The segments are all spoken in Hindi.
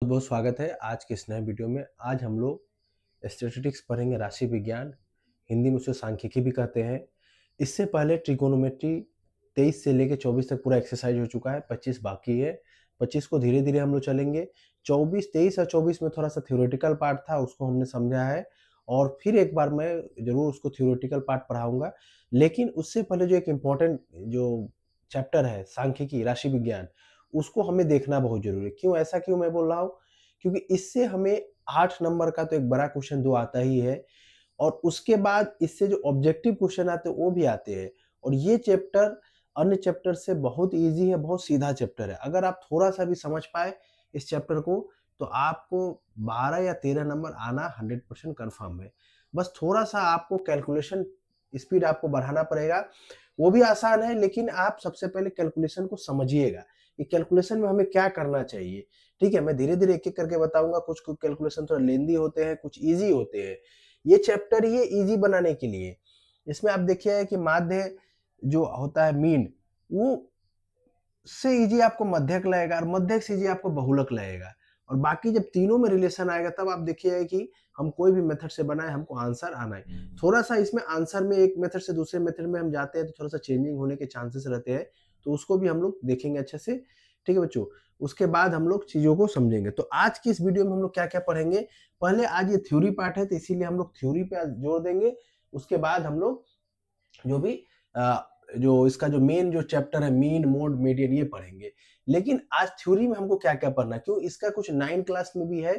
बहुत बहुत स्वागत है आज के इस नए वीडियो में। आज हम लोग स्टैटिस्टिक्स पढ़ेंगे, राशि विज्ञान, हिंदी में उसे सांख्यिकी भी कहते हैं। इससे पहले ट्रिगोनोमेट्री 23 से लेकर 24 तक पूरा एक्सरसाइज हो चुका है, 25 बाकी है। 25 को धीरे धीरे हम लोग चलेंगे। 23 और 24 में थोड़ा सा थ्योरेटिकल पार्ट था, उसको हमने समझा है और फिर एक बार मैं जरूर उसको थ्योरेटिकल पार्ट पढ़ाऊंगा। लेकिन उससे पहले जो एक इम्पॉर्टेंट जो चैप्टर है सांख्यिकी, राशि विज्ञान, उसको हमें देखना बहुत जरूरी है। क्यों, ऐसा क्यों मैं बोल रहा हूँ? क्योंकि इससे हमें 8 नंबर का तो एक बड़ा क्वेश्चन 2 आता ही है और उसके बाद इससे जो ऑब्जेक्टिव क्वेश्चन आते हैं वो भी आते हैं। और ये चैप्टर अन्य चैप्टर से बहुत इजी है, बहुत सीधा चैप्टर है। अगर आप थोड़ा सा भी समझ पाए इस चैप्टर को तो आपको 12 या 13 नंबर आना 100% कन्फर्म है। बस थोड़ा सा आपको कैलकुलेशन स्पीड आपको बढ़ाना पड़ेगा, वो भी आसान है। लेकिन आप सबसे पहले कैलकुलेशन को समझिएगा कि कैलकुलेशन में हमें क्या करना चाहिए। ठीक है, मैं धीरे धीरे एक एक करके बताऊंगा। कुछ कैलकुलेशन थोड़ा लेंदी होते हैं, कुछ इजी होते हैं। ये चैप्टर ये इजी बनाने के लिए, इसमें आप देखिए कि माध्य जो होता है मीन, वो से इजी आपको मध्यक लगेगा और मध्यक से इजी आपको बहुलक लगेगा। और बाकी जब तीनों में रिलेशन आएगा तब आप देखिएगा कि हम कोई भी मेथड से बनाए हमको आंसर आना है। थोड़ा सा इसमें आंसर में एक मेथड से दूसरे मेथड में हम जाते हैं तो थोड़ा सा चेंजिंग होने के चांसेस रहते हैं, तो उसको भी हम लोग देखेंगे अच्छे से। ठीक है बच्चों, उसके बाद हम लोग चीजों को समझेंगे। तो आज की इस वीडियो में हम लोग क्या क्या पढ़ेंगे, पहले आज ये थ्योरी पार्ट है तो इसीलिए हम लोग थ्योरी पे जोर देंगे। उसके बाद हम लोग जो भी जो इसका जो मेन जो चैप्टर है मीन, मोड, मीडियन, ये पढ़ेंगे। लेकिन आज थ्योरी में हमको क्या क्या पढ़ना है, क्यों इसका कुछ 9 क्लास में भी है।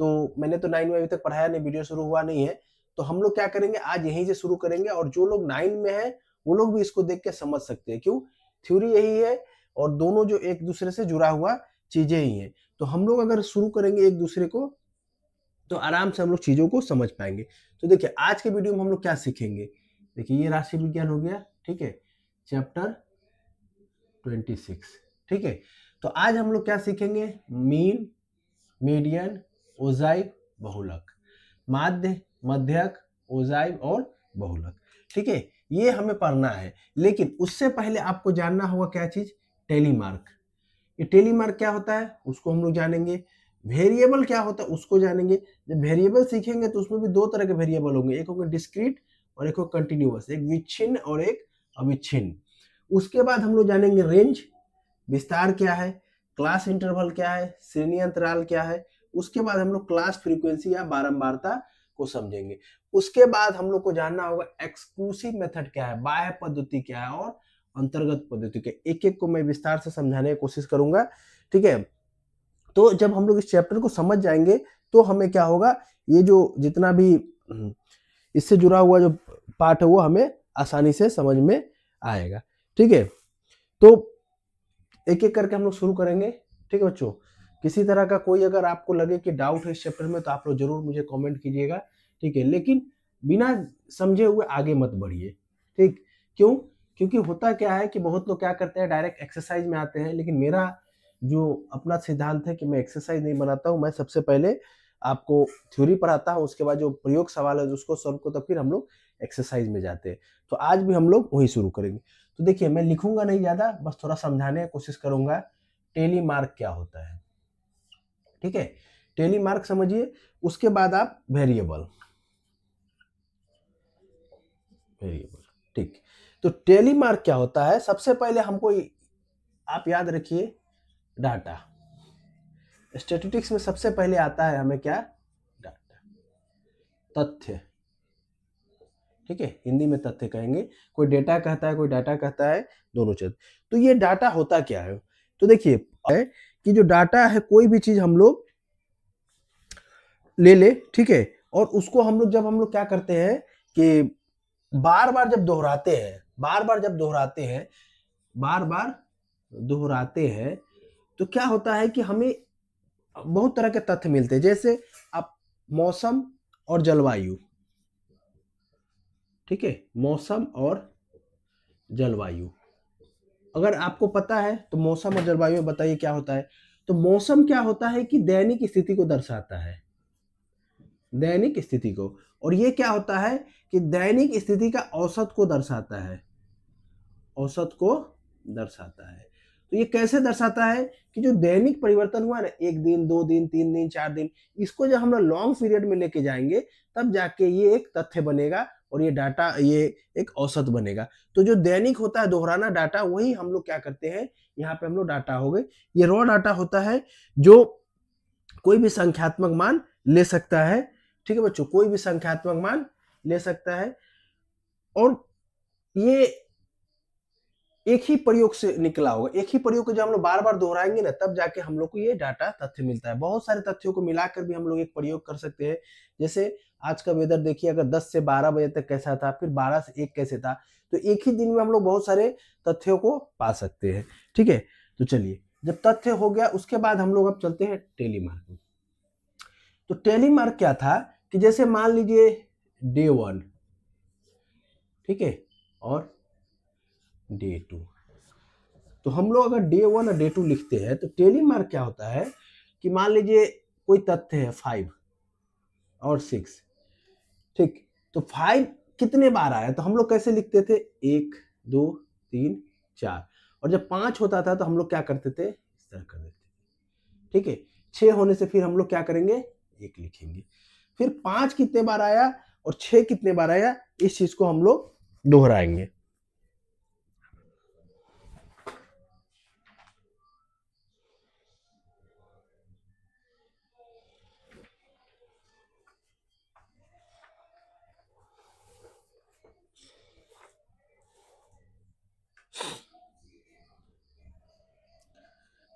तो मैंने तो 9 में अभी तक पढ़ाया नहीं, वीडियो शुरू हुआ नहीं है। तो हम लोग क्या करेंगे, आज यहीं से शुरू करेंगे और जो लोग 9 में है वो लोग भी इसको देख के समझ सकते हैं। क्यों, थ्योरी यही है और दोनों जो एक दूसरे से जुड़ा हुआ चीजें ही हैं। तो हम लोग अगर शुरू करेंगे एक दूसरे को तो आराम से हम लोग चीजों को समझ पाएंगे। तो देखिए आज के वीडियो में हम लोग क्या सीखेंगे। देखिए ये राशि विज्ञान हो गया, ठीक है, चैप्टर 26। ठीक है, तो आज हम लोग क्या सीखेंगे, मीन, मीडियन, ओजाइव, बहुलक, माध्य, मध्यक, ओजाइव और बहुलक। ठीक है, ये हमें पढ़ना है। लेकिन उससे पहले आपको जानना होगा क्या चीज, टेलीमार्क। ये टेलीमार्क क्या होता है उसको हम लोग जानेंगे। वेरिएबल क्या होता है उसको जानेंगे। जब वेरिएबल सीखेंगे तो उसमें भी 2 तरह के वेरिएबल होंगे, एक होगा डिस्क्रीट और एक होगा कंटिन्यूअस, एक विच्छिन्न और एक अविच्छिन्न। उसके बाद हम लोग जानेंगे रेंज, विस्तार क्या है, क्लास इंटरवल क्या है, श्रेणी अंतराल क्या है। उसके बाद हम लोग क्लास फ्रीक्वेंसी या बारंबारता को समझेंगे। उसके बाद हम लोग को जानना होगा एक्सक्लूसिव मेथड क्या है, बाह्य पद्धति क्या है और अंतर्गत पद्धति के। एक एक को मैं विस्तार से समझाने की कोशिश करूंगा। ठीक है, तो जब हम लोग इस चैप्टर को समझ जाएंगे तो हमें क्या होगा, ये जो जितना भी इससे जुड़ा हुआ जो पार्ट है वो हमें आसानी से समझ में आएगा। ठीक है, तो एक एक करके हम लोग शुरू करेंगे। ठीक है बच्चों, किसी तरह का कोई अगर आपको लगे कि डाउट है इस चैप्टर में तो आप लोग जरूर मुझे कमेंट कीजिएगा। ठीक है, लेकिन बिना समझे हुए आगे मत बढ़िए। ठीक, क्यों, क्योंकि होता क्या है कि बहुत लोग क्या करते हैं डायरेक्ट एक्सरसाइज में आते हैं। लेकिन मेरा जो अपना सिद्धांत है कि मैं एक्सरसाइज नहीं बनाता हूँ, मैं सबसे पहले आपको थ्योरी पढ़ाता हूँ, उसके बाद जो प्रयोग सवाल है उसको सॉल्व को, तो फिर हम लोग एक्सरसाइज में जाते हैं। तो आज भी हम लोग वही शुरू करेंगे। तो देखिए मैं लिखूंगा नहीं ज्यादा, बस थोड़ा समझाने की कोशिश करूंगा। टेलीमार्क क्या होता है, ठीक है, टेलीमार्क समझिए। उसके बाद आप वेरिएबल, वेरिएबल, ठीक। तो टेलीमार्क क्या होता है, सबसे पहले हमको आप याद रखिए डाटा। स्टैटिस्टिक्स में सबसे पहले आता है हमें क्या, डाटा, तथ्य। ठीक है, हिंदी में तथ्य कहेंगे, कोई डेटा कहता है कोई डाटा कहता है, दोनों चीज। तो ये डाटा होता क्या है, तो देखिए है कि जो डाटा है कोई भी चीज हम लोग ले ले, ठीक है, और उसको हम लोग जब हम लोग क्या करते हैं कि बार बार जब दोहराते हैं, बार बार जब दोहराते हैं, बार बार दोहराते हैं तो क्या होता है कि हमें बहुत तरह के तथ्य मिलते हैं। जैसे आप मौसम और जलवायु, ठीक है, मौसम और जलवायु, अगर आपको पता है तो मौसम और जलवायु में बताइए क्या होता है। तो मौसम क्या होता है कि दैनिक स्थिति को दर्शाता है, दैनिक स्थिति को। और ये क्या होता है कि दैनिक स्थिति का औसत को दर्शाता है, औसत को दर्शाता है। तो ये कैसे दर्शाता है कि जो दैनिक परिवर्तन हुआ ना, 1 दिन 2 दिन 3 दिन 4 दिन, इसको जब हम लोग लॉन्ग पीरियड में लेके जाएंगे तब जाके ये एक तथ्य बनेगा और ये डाटा ये एक औसत बनेगा। तो जो दैनिक होता है दोहराना डाटा, वही हम लोग क्या करते हैं, यहाँ पे हम लोग डाटा हो गए। ये रॉ डाटा होता है जो कोई भी संख्यात्मक मान ले सकता है। ठीक है बच्चों, कोई भी संख्यात्मक मान ले सकता है और ये एक ही प्रयोग से निकला होगा। एक ही प्रयोग को जब हम लोग बार बार दोहराएंगे ना, तब जाके हम लोग को ये डाटा तथ्य मिलता है। बहुत सारे तथ्यों को मिलाकर भी हम लोग एक प्रयोग कर सकते हैं। जैसे आज का वेदर देखिए, अगर 10 से 12 बजे तक कैसा था, फिर 12 से 1 कैसे था, तो एक ही दिन में हम लोग बहुत सारे तथ्यों को पा सकते हैं। ठीक है, तो चलिए, जब तथ्य हो गया उसके बाद हम लोग अब चलते हैं टेलीमार्क में। तो टेलीमार्क क्या था कि जैसे मान लीजिए डे 1, ठीक है, और डे 2, तो हम लोग अगर डे 1 और डे 2 लिखते हैं तो टेलीमार्क क्या होता है कि मान लीजिए कोई तथ्य है 5 और 6, ठीक, तो 5 कितने बार आया, तो हम लोग कैसे लिखते थे, 1 2 3 4, और जब 5 होता था तो हम लोग क्या करते थे, इस तरह कर देते थे। ठीक है, 6 होने से फिर हम लोग क्या करेंगे, 1 लिखेंगे। फिर 5 कितने बार आया और 6 कितने बार आया, इस चीज को हम लोग दोहराएंगे।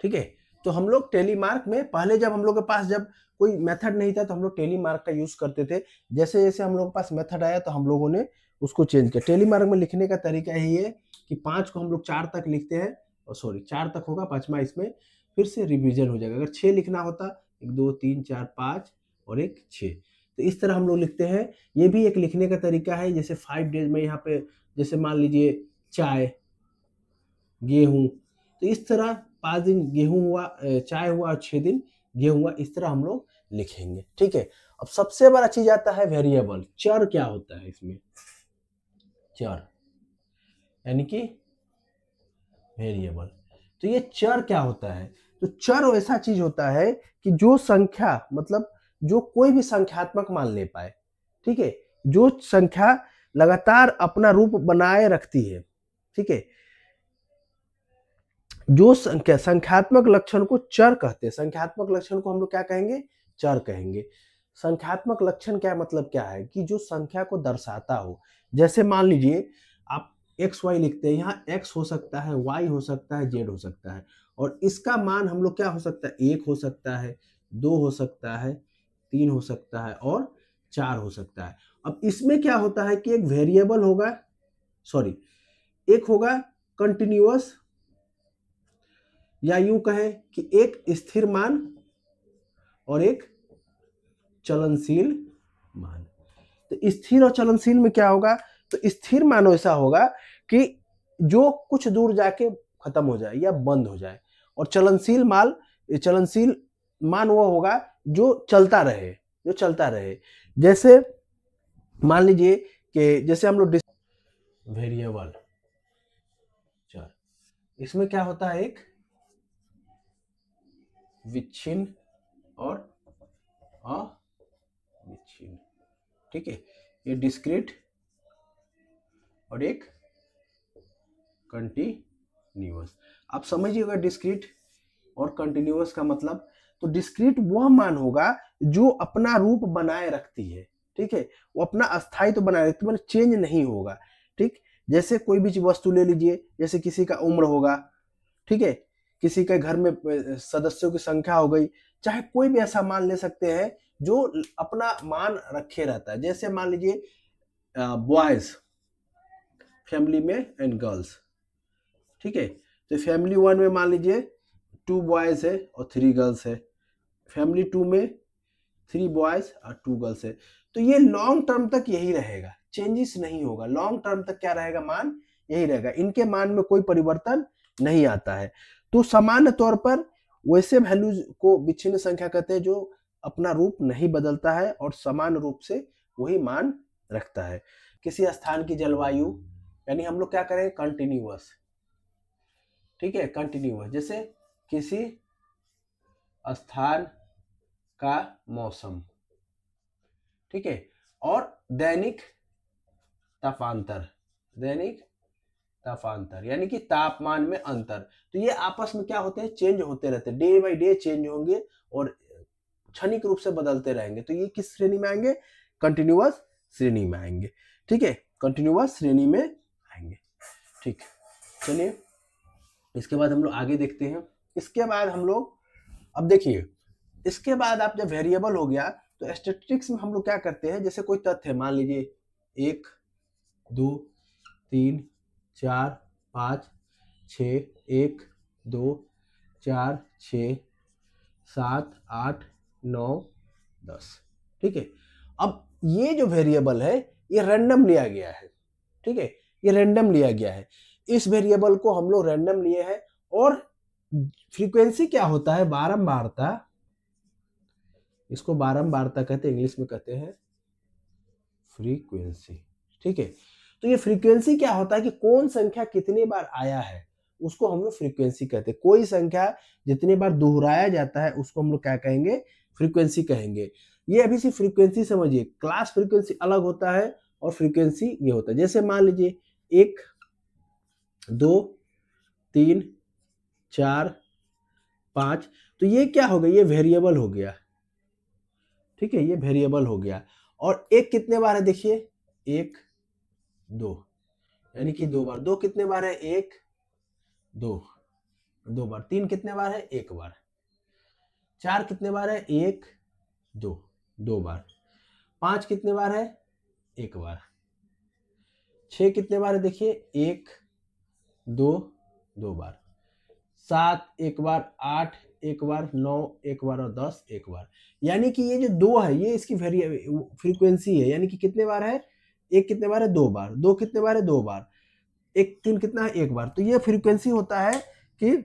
ठीक है, तो हम लोग टेलीमार्क में पहले, जब हम लोग के पास जब कोई मेथड नहीं था तो हम लोग टेलीमार्क का यूज करते थे। जैसे जैसे हम लोग के पास मेथड आया तो हम लोगों ने उसको चेंज किया। टेलीमार्क में लिखने का तरीका यही है कि 5 को हम लोग 4 तक लिखते हैं, और सॉरी 4 तक होगा, 5वां इसमें फिर से रिवीजन हो जाएगा। अगर 6 लिखना होता, 1 2 3 4 5 और एक 6, तो इस तरह हम लोग लिखते हैं। ये भी एक लिखने का तरीका है। जैसे 5 डेज में यहाँ पे जैसे मान लीजिए चाय, गेहूं, तो इस तरह 5 दिन गेहूं हुआ, चाय हुआ, और 6 दिन गेहूं हुआ, इस तरह हम लोग लिखेंगे। ठीक है, अब सबसे बड़ा चीज आता है वेरिएबल। चर क्या होता है इसमें, चर यानी कि वेरिएबल। तो ये चर क्या होता है, तो चर वैसा चीज होता है कि जो संख्या, मतलब जो कोई भी संख्यात्मक मान ले पाए। ठीक है, जो संख्या लगातार अपना रूप बनाए रखती है। ठीक है, जो संख्या, संख्यात्मक लक्षण को चर कहते हैं। संख्यात्मक लक्षण को हम लोग क्या कहेंगे, चर कहेंगे। संख्यात्मक लक्षण क्या मतलब क्या है कि जो संख्या को दर्शाता हो। जैसे मान लीजिए आप एक्स वाई लिखते हैं, यहाँ एक्स हो सकता है, वाई हो सकता है, जेड हो सकता है, और इसका मान हम लोग क्या हो सकता है, 1 हो सकता है, 2 हो सकता है, 3 हो सकता है, और 4 हो सकता है। अब इसमें क्या होता है कि एक वेरिएबल होगा, सॉरी, एक होगा कंटिन्यूअस, या यूं कहें कि एक स्थिर मान और एक चलनशील मान। तो स्थिर और चलनशील में क्या होगा, तो स्थिर मान ऐसा होगा कि जो कुछ दूर जाके खत्म हो जाए या बंद हो जाए, और चलनशील मान वो होगा जो चलता रहे, जो चलता रहे। जैसे मान लीजिए कि जैसे हम लोग वेरिएबल चर, इसमें क्या होता है, एक विच्छिन्न और अविच्छिन्न। ठीक है, ये डिस्क्रीट और एक कंटिन्यूअस। आप समझिएगा डिस्क्रीट और कंटिन्यूअस का मतलब, तो डिस्क्रीट वह मान होगा जो अपना रूप बनाए रखती है। ठीक है, वो अपना अस्थायित्व तो बनाए रखती है, मतलब चेंज नहीं होगा। ठीक, जैसे कोई भी वस्तु ले लीजिए, जैसे किसी का उम्र होगा, ठीक है, किसी के घर में सदस्यों की संख्या हो गई, चाहे कोई भी ऐसा मान ले सकते हैं जो अपना मान रखे रहता है। जैसे मान लीजिए बॉयज फैमिली में एंड गर्ल्स। ठीक है, तो फैमिली 1 में मान लीजिए 2 बॉयज है और 3 गर्ल्स है, फैमिली 2 में 3 बॉयज और 2 गर्ल्स है। तो ये लॉन्ग टर्म तक यही रहेगा, चेंजेस नहीं होगा। लॉन्ग टर्म तक क्या रहेगा, मान यही रहेगा, इनके मान में कोई परिवर्तन नहीं आता है। तो सामान्य तौर पर वैसे वैल्यूज को विच्छिन्न संख्या कहते हैं जो अपना रूप नहीं बदलता है और समान रूप से वही मान रखता है। किसी स्थान की जलवायु, यानी हम लोग क्या करें, कंटिन्यूअस। ठीक है, कंटिन्यूअस, जैसे किसी स्थान का मौसम, ठीक है, और दैनिक तापांतर, दैनिक तापांतर यानी कि तापमान में अंतर। तो ये आपस में क्या होते हैं, चेंज होते रहते हैं, डे बाय डे चेंज होंगे और क्षणिक रूप से बदलते रहेंगे। तो ये किस श्रेणी में आएंगे, कंटिन्यूअस श्रेणी में आएंगे, ठीक है, कंटिन्यूअस श्रेणी में आएंगे। ठीक, चलिए इसके बाद हम लोग आगे देखते हैं। इसके बाद हम लोग, अब देखिए, इसके बाद आप जब वेरिएबल हो गया तो स्टैटिस्टिक्स में हम लोग क्या करते हैं, जैसे कोई तथ्य है, मान लीजिए 1 2 3 4 5 6, 1 2 4 6 7 8 9 10, ठीक है। अब ये जो वेरिएबल है ये रैंडम लिया गया है, ठीक है, ये रैंडम लिया गया है। इस वेरिएबल को हम लोग रैंडम लिए हैं और फ्रीक्वेंसी क्या होता है, बारंबारता, इसको बारंबारता कहते हैं, इंग्लिश में कहते हैं फ्रीक्वेंसी, ठीक है। तो ये फ्रीक्वेंसी क्या होता है कि कौन संख्या कितनी बार आया है उसको हम लोग फ्रीक्वेंसी कहते हैं। कोई संख्या जितनी बार दोहराया जाता है उसको हम लोग क्या कहेंगे, फ्रीक्वेंसी कहेंगे। ये अभी से फ्रीक्वेंसी समझिए, क्लास फ्रीक्वेंसी अलग होता है और फ्रीक्वेंसी ये होता है। जैसे मान लीजिए 1 2 3 4 5, तो ये क्या हो गया, ये वेरिएबल हो गया, ठीक है, ये वेरिएबल हो गया। और एक कितने बार है, देखिए 1 2 यानी कि 2 बार, 2 कितने बार है, 1 2 2 बार, 3 कितने बार है, 1 बार, 4 कितने बार है, 1 2 2 बार, 5 कितने बार है, 1 बार, 6 कितने बार है, देखिए 1 2 2 बार, 7 1 बार, 8 1 बार, 9 1 बार और 10 1 बार। यानी कि ये जो 2 है ये इसकी फ्रीक्वेंसी है, यानी कि कितने बार है, 1 कितने बार है, 2 बार, 2 कितने बार है, 2 बार, 1 3 कितना है, 1 बार। तो ये फ्रीक्वेंसी होता है कि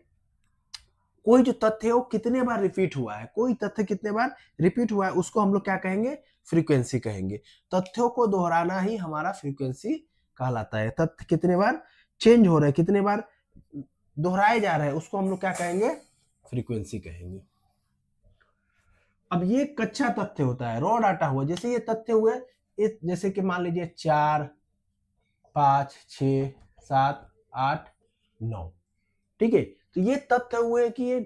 कोई जो तथ्य है वो कितने बार रिपीट हुआ है, कोई तथ्य कितने बार रिपीट हुआ है उसको हम लोग क्या कहेंगे, फ्रीक्वेंसी कहेंगे। तथ्यों को दोहराना ही हमारा फ्रीक्वेंसी कहलाता है। तथ्य कितने बार चेंज हो रहे हैं, कितने बार दोहराए जा रहे हैं उसको हम लोग क्या कहेंगे, फ्रीक्वेंसी कहेंगे। अब ये कच्चा तथ्य होता है, रॉ डाटा हुआ, जैसे ये तथ्य हुए, जैसे कि मान लीजिए 4 5 6 7 8 9, ठीक है। तो ये तथ्य हुए कि ये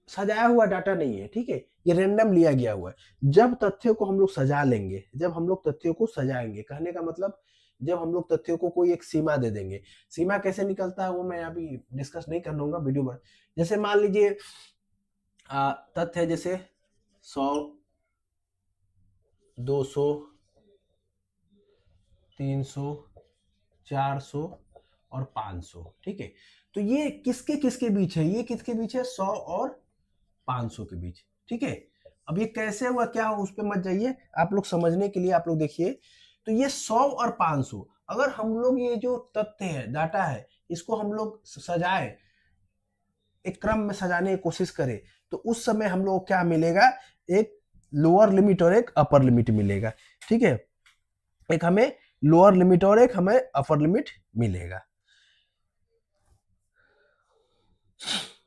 सजाया हुआ डाटा नहीं है, ठीक है, ये रैंडम लिया गया हुआ है। जब तथ्यों को हम लोग सजा लेंगे, जब हम लोग तथ्यों को सजाएंगे, कहने का मतलब जब हम लोग तथ्यों को कोई एक सीमा दे देंगे। सीमा कैसे निकलता है वो मैं अभी डिस्कस नहीं कर लूंगा वीडियो में। जैसे मान लीजिए तथ्य है जैसे 100 200 300 400 और 500, ठीक है। तो ये किसके किसके बीच है, ये किसके बीच है, 100 और 500 के बीच, ठीक है। अब ये कैसे हुआ, क्या हुआ, उस पर मत जाइए, आप लोग समझने के लिए आप लोग देखिए। तो ये 100 और 500, अगर हम लोग ये जो तथ्य है, डाटा है, इसको हम लोग सजाए, एक क्रम में सजाने की कोशिश करें, तो उस समय हम लोग क्या मिलेगा, एक लोअर लिमिट और एक अपर लिमिट मिलेगा, ठीक है। एक हमें लोअर लिमिट और एक हमें अपर लिमिट मिलेगा,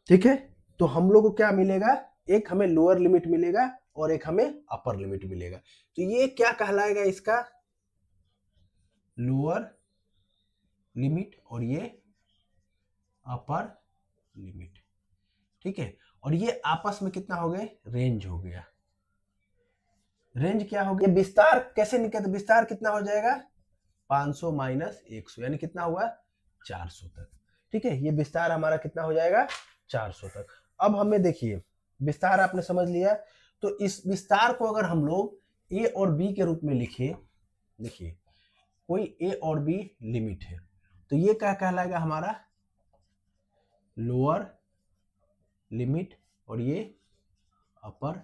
ठीक है। तो हम लोग को क्या मिलेगा, एक हमें लोअर लिमिट मिलेगा और एक हमें अपर लिमिट मिलेगा। तो ये क्या कहलाएगा, इसका लोअर लिमिट और ये अपर लिमिट, ठीक है। और ये आपस में कितना हो गए, रेंज हो गया। रेंज क्या हो गया, विस्तार कैसे निकलता, विस्तार कितना हो जाएगा, 500 माइनस 100 यानी कितना हुआ, 400 तक, ठीक है। ये विस्तार हमारा कितना हो जाएगा, 400 तक। अब हमें देखिए, विस्तार आपने समझ लिया, तो इस विस्तार को अगर हम लोग ए और बी के रूप में लिखे, देखिए कोई ए और बी लिमिट है, तो ये क्या कहलाएगा हमारा, लोअर लिमिट और ये अपर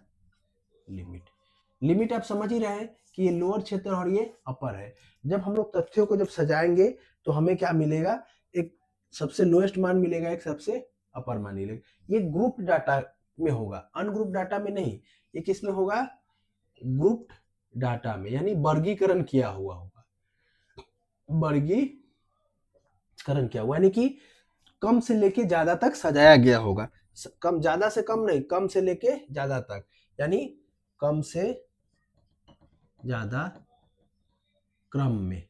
लिमिट। लिमिट आप समझ ही रहे हैं कि ये लोअर क्षेत्र और ये अपर है। जब हम लोग तथ्यों को जब सजाएंगे तो हमें क्या मिलेगा, एक सबसे लोएस्ट मान मिलेगा, एक सबसे अपर मान मिलेगा। ये ग्रुप डाटा में होगा, अनग्रुप डाटा में नहीं। ये किस में होगा, ग्रुप डाटा में, यानी वर्गीकरण किया हुआ होगा, वर्गीकरण किया हुआ, यानी कि कम से लेके ज्यादा तक सजाया गया होगा। कम, ज्यादा से कम नहीं, कम से लेके ज्यादा तक, यानी कम से ज्यादा क्रम में,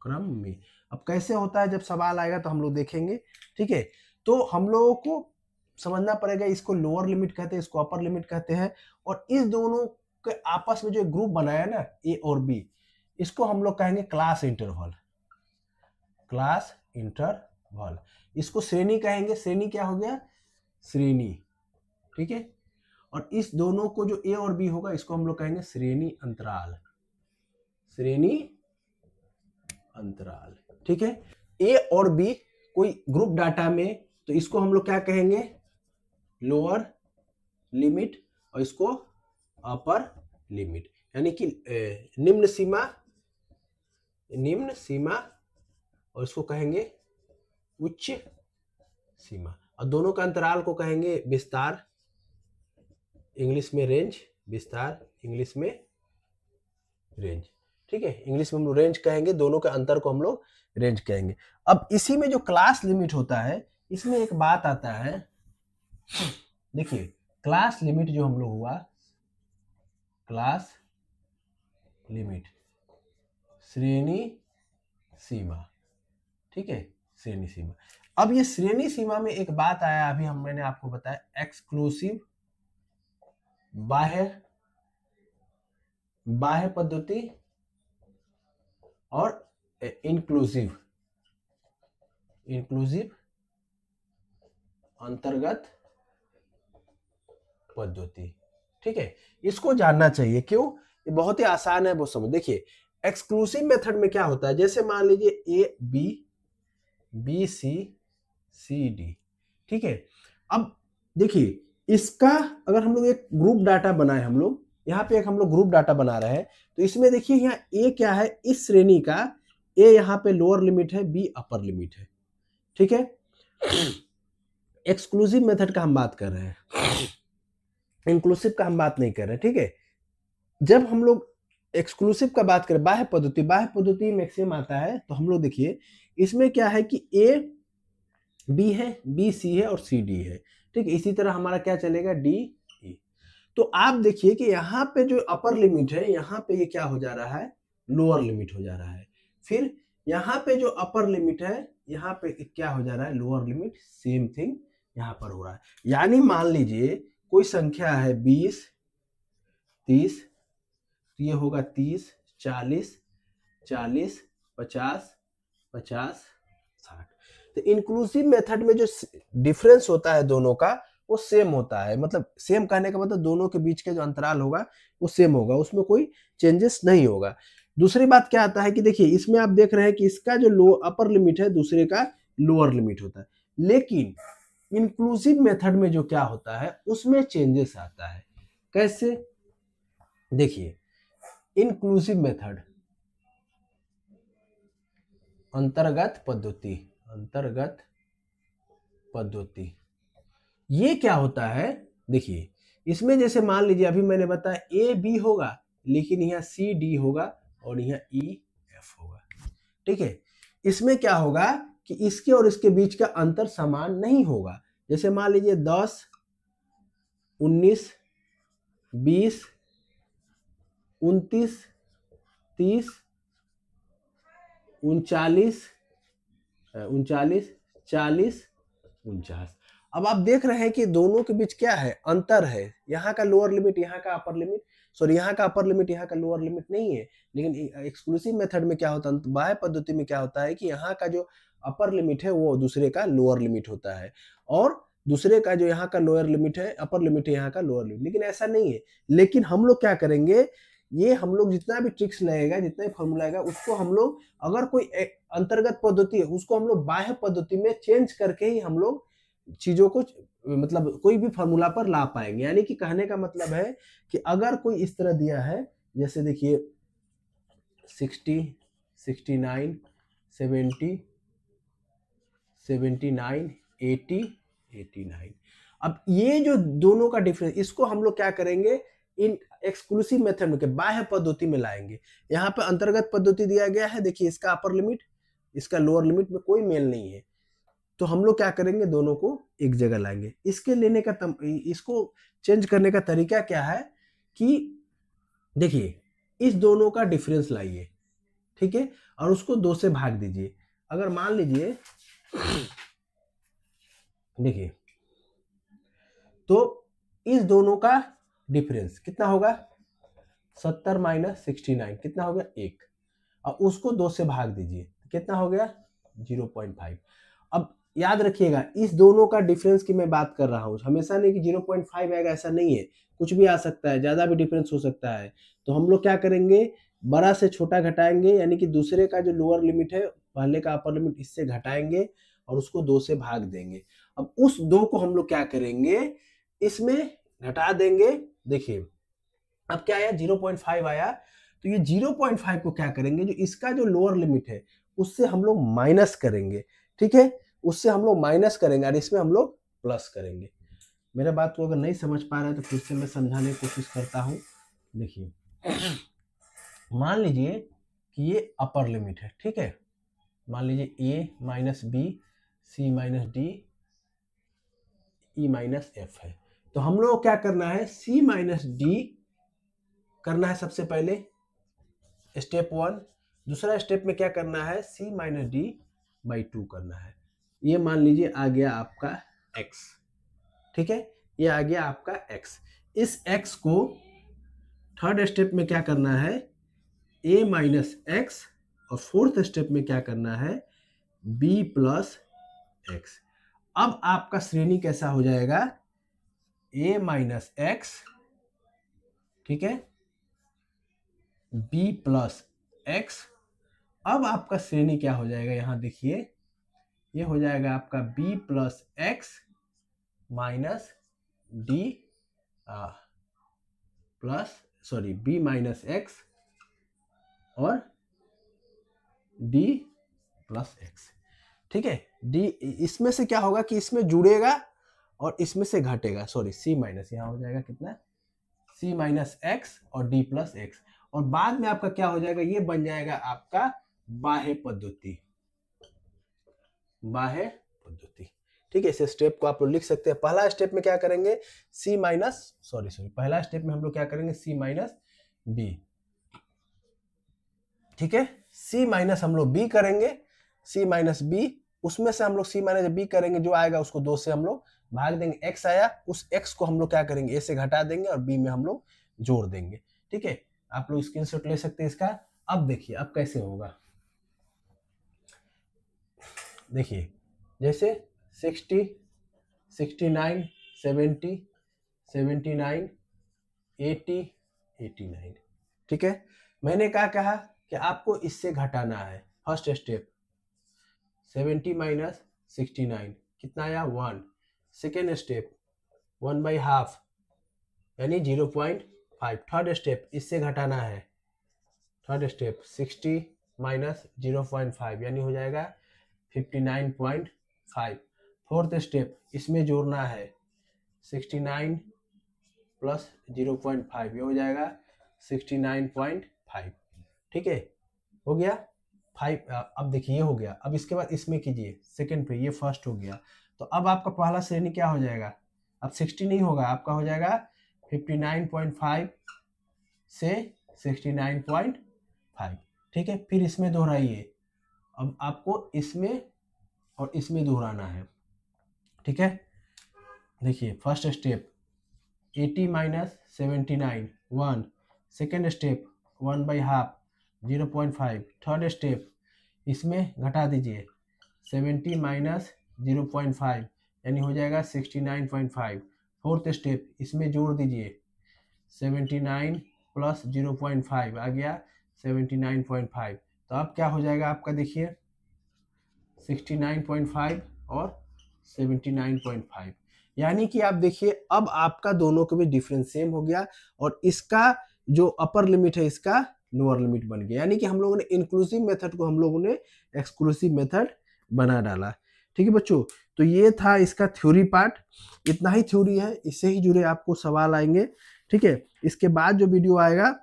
क्रम में। अब कैसे होता है, जब सवाल आएगा तो हम लोग देखेंगे, ठीक है। तो हम लोगों को समझना पड़ेगा, इसको लोअर लिमिट कहते हैं, इसको अपर लिमिट कहते हैं। और इस दोनों के आपस में जो ग्रुप बनाया ना ए और बी, इसको हम लोग कहेंगे क्लास इंटरवल, क्लास इंटरवल। इसको श्रेणी कहेंगे, श्रेणी क्या हो गया, श्रेणी, ठीक है। और इस दोनों को जो ए और बी होगा इसको हम लोग कहेंगे श्रेणी अंतराल, श्रेणी अंतराल, ठीक है। ए और बी कोई ग्रुप डाटा में, तो इसको हम लोग क्या कहेंगे, लोअर लिमिट, और इसको अपर लिमिट, यानी कि निम्न सीमा, निम्न सीमा, और इसको कहेंगे उच्च सीमा। और दोनों का अंतराल को कहेंगे विस्तार, इंग्लिश में रेंज, विस्तार इंग्लिश में रेंज, ठीक है। इंग्लिश में हम लोग रेंज कहेंगे, दोनों के अंतर को हम लोग रेंज कहेंगे। अब इसी में जो क्लास लिमिट होता है, इसमें एक बात आता है, देखिए क्लास लिमिट जो हम लोग हुआ, क्लास लिमिट, श्रेणी सीमा, ठीक है, श्रेणी सीमा। अब ये श्रेणी सीमा में एक बात आया, अभी मैंने आपको बताया, एक्सक्लूसिव बाह्य, बाह्य पद्धति और इंक्लूसिव, इंक्लूसिव अंतर्गत पद्धति, ठीक है। इसको जानना चाहिए, क्यों, ये बहुत ही आसान है, वो समझ। देखिए एक्सक्लूसिव मेथड में क्या होता है, जैसे मान लीजिए A B, B C, C D, ठीक है। अब देखिए इसका अगर हम लोग एक ग्रुप डाटा बनाए, हम लोग यहाँ पे एक हम लोग ग्रुप डाटा बना रहे हैं, तो इसमें देखिए यहाँ ए क्या है, इस श्रेणी का ए यहाँ पे लोअर लिमिट है, बी अपर लिमिट है, ठीक है। एक्सक्लूसिव मेथड का हम बात कर रहे हैं, इंक्लूसिव का हम बात नहीं कर रहे, ठीक है। जब हम लोग एक्सक्लूसिव का बात करें, बाह्य पद्धति, बाह्य पद्धति मैक्सिमम आता है, तो हम लोग देखिए इसमें क्या है कि ए बी है, बी सी है और सी डी है, ठीक है। इसी तरह हमारा क्या चलेगा, डी ई। तो आप देखिए कि यहाँ पे जो अपर लिमिट है, यहाँ पे ये क्या हो जा रहा है, लोअर लिमिट हो जा रहा है। फिर यहाँ पे जो अपर लिमिट है, यहाँ पे क्या हो जा रहा है, लोअर लिमिट, सेम थिंग यहाँ पर हो रहा है। यानी मान लीजिए कोई संख्या है 20, 30, तो ये होगा 30, 40, 40, 50, 50, 60। तो इंक्लूसिव मेथड में जो डिफरेंस होता है दोनों का, वो सेम होता है, मतलब सेम कहने का मतलब दोनों के बीच का जो अंतराल होगा वो सेम होगा, उसमें कोई चेंजेस नहीं होगा। दूसरी बात क्या आता है कि देखिए इसमें आप देख रहे हैं कि इसका जो अपर लिमिट है, दूसरे का लोअर लिमिट होता है, लेकिन इंक्लूसिव मेथड में जो क्या होता है उसमें चेंजेस आता है। कैसे, देखिए इंक्लूसिव मेथड, अंतर्गत पद्धति, अंतर्गत पद्धति, ये क्या होता है, देखिए इसमें जैसे मान लीजिए अभी मैंने बताया ए बी होगा, लेकिन यहाँ सी डी होगा और यहाँ ई एफ होगा, ठीक है। इसमें क्या होगा कि इसके और इसके बीच का अंतर समान नहीं होगा। जैसे मान लीजिए 10, 19, 20, 29, 30, 39, 39, 40, 49। अब आप देख रहे हैं कि दोनों के बीच क्या है, अंतर है। यहाँ का लोअर लिमिट, यहाँ का अपर लिमिट, सॉरी यहाँ का अपर लिमिट, यहाँ का लोअर लिमिट नहीं है। लेकिन एक्सक्लूसिव मेथड में क्या होता है, बाह्य पद्धति में क्या होता है कि यहाँ का जो अपर लिमिट है वो दूसरे का लोअर लिमिट होता है, और दूसरे का जो यहाँ का लोअर लिमिट है, अपर लिमिट है यहाँ का लोअर लिमिट। लेकिन ऐसा नहीं है। लेकिन हम लोग क्या करेंगे, ये हम लोग जितना भी ट्रिक्स लगेगा, जितना भी फॉर्मूला आएगा, उसको हम लोग अगर कोई अंतर्गत पद्धति है उसको हम लोग बाह्य पद्धति में चेंज करके ही हम लोग चीजों को, मतलब कोई भी फॉर्मूला पर ला पाएंगे। यानी कि कहने का मतलब है कि अगर कोई इस तरह दिया है, जैसे देखिए 60, 69, 70, 79, 80, 89। अब ये जो दोनों का डिफरेंस, इसको हम लोग क्या करेंगे, इन एक्सक्लूसिव मेथड के बाह्य पद्धति में लाएंगे। यहाँ पे अंतर्गत पद्धति दिया गया है, देखिए इसका अपर लिमिट, इसका लोअर लिमिट में कोई मेल नहीं है। तो हम लोग क्या करेंगे, दोनों को एक जगह लाएंगे। इसके लेने का इसको चेंज करने का तरीका क्या है कि देखिए इस दोनों का डिफरेंस लाइए, ठीक है, और उसको 2 से भाग दीजिए। अगर मान लीजिए देखिए तो इस दोनों का डिफरेंस कितना होगा, 70 माइनस 69 कितना हो गया 1, और उसको 2 से भाग दीजिए कितना हो गया 0.5। अब याद रखिएगा इस दोनों का डिफरेंस की मैं बात कर रहा हूं, हमेशा नहीं कि 0.5 आएगा, ऐसा नहीं है, कुछ भी आ सकता है, ज्यादा भी डिफरेंस हो सकता है। तो हम लोग क्या करेंगे, बड़ा से छोटा घटाएंगे, यानी कि दूसरे का जो लोअर लिमिट है पहले का अपर लिमिट इससे घटाएंगे और उसको 2 से भाग देंगे। अब उस 2 को हम लोग क्या करेंगे, इसमें घटा देंगे। देखिए अब क्या आया 0.5 आया, तो ये 0.5 को क्या करेंगे, जो इसका जो लोअर लिमिट है उससे हम लोग माइनस करेंगे, ठीक है, उससे हम लोग माइनस करेंगे और इसमें हम लोग प्लस करेंगे। मेरा बात को अगर नहीं समझ पा रहे हैं तो फिर से मैं समझाने की कोशिश करता हूं। देखिए मान लीजिए कि ये अपर लिमिट है, ठीक है, मान लीजिए a minus B C minus D E minus F है। तो हम लोग क्या करना है, c माइनस डी करना है सबसे पहले, स्टेप 1। दूसरा स्टेप में क्या करना है, c माइनस डी बाई 2 करना है। ये मान लीजिए आ गया आपका x, ठीक है, ये आ गया आपका x। इस x को थर्ड स्टेप में क्या करना है, a माइनस एक्स, और फोर्थ स्टेप में क्या करना है b प्लस एक्स। अब आपका श्रेणी कैसा हो जाएगा, a माइनस एक्स, ठीक है, b प्लस एक्स। अब आपका श्रेणी क्या हो जाएगा, यहां देखिए ये हो जाएगा आपका b plus x minus D plus b minus x और d प्लस एक्स, ठीक है। d इसमें से क्या होगा कि इसमें जुड़ेगा और इसमें से घटेगा, c माइनस, यहाँ हो जाएगा कितना c माइनस एक्स और d प्लस एक्स, और बाद में आपका क्या हो जाएगा, ये बन जाएगा आपका बाह्य पद्धति, बाह्य पद्धति, ठीक है। इस स्टेप को आप लोग लिख सकते हैं। पहला स्टेप में क्या करेंगे, c माइनस पहला स्टेप में हम लोग क्या करेंगे, c माइनस बी, ठीक है, c माइनस हम लोग b करेंगे, c माइनस बी, उसमें से हम लोग c माइनस बी करेंगे, जो आएगा उसको 2 से हम लोग भाग देंगे। x आया, उस x को हम लोग क्या करेंगे, a से घटा देंगे और b में हम लोग जोड़ देंगे, ठीक है। आप लोग स्क्रीनशॉट ले सकते हैं इसका। अब देखिए अब कैसे होगा, देखिए जैसे 60, 69, 70, 79, 80, 89, ठीक है। मैंने क्या कहा कि आपको इससे घटाना है। फर्स्ट स्टेप 70 माइनस 69 कितना आया 1। सेकेंड स्टेप 1 बाई हाफ यानी 0.5। थर्ड स्टेप इससे घटाना है, थर्ड स्टेप 60 माइनस 0.5 यानी हो जाएगा 59.5। फोर्थ स्टेप इसमें जोड़ना है 69 प्लस 0.5, ये हो जाएगा 69.5, ठीक है, हो गया 5। अब देखिए ये हो गया, अब इसके बाद इसमें कीजिए सेकंड पे, ये फर्स्ट हो गया। तो अब आपका पहला श्रेणी क्या हो जाएगा, अब 60 नहीं होगा, आपका हो जाएगा 59.5 से 69.5, ठीक है। फिर इसमें दोहराइए, अब आपको इसमें और इसमें दोहराना है, ठीक है। देखिए first step 80 minus 79 1, second step 1 by half 0.5, third step इसमें घटा दीजिए 70 माइनस 0.5 यानी हो जाएगा 69.5। फोर्थ स्टेप इसमें जोड़ दीजिए 79 प्लस 0.5 आ गया 79.5। तो अब क्या हो जाएगा आपका, देखिए 69.5 और 79.5, यानी कि आप देखिए अब आपका दोनों के बीच डिफरेंस सेम हो गया और इसका जो अपर लिमिट है इसका लोअर लिमिट बन गया, यानी कि हम लोगों ने इंक्लूसिव मेथड को हम लोगों ने एक्सक्लूसिव मेथड बना डाला, ठीक है बच्चों। तो ये था इसका थ्योरी पार्ट, इतना ही थ्योरी है, इससे ही जुड़े आपको सवाल आएंगे, ठीक है। इसके बाद जो वीडियो आएगा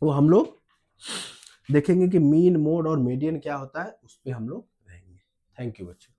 वो हम लोग देखेंगे कि मीन, मोड और मीडियन क्या होता है, उस पर हम लोग रहेंगे। थैंक यू बच्चों।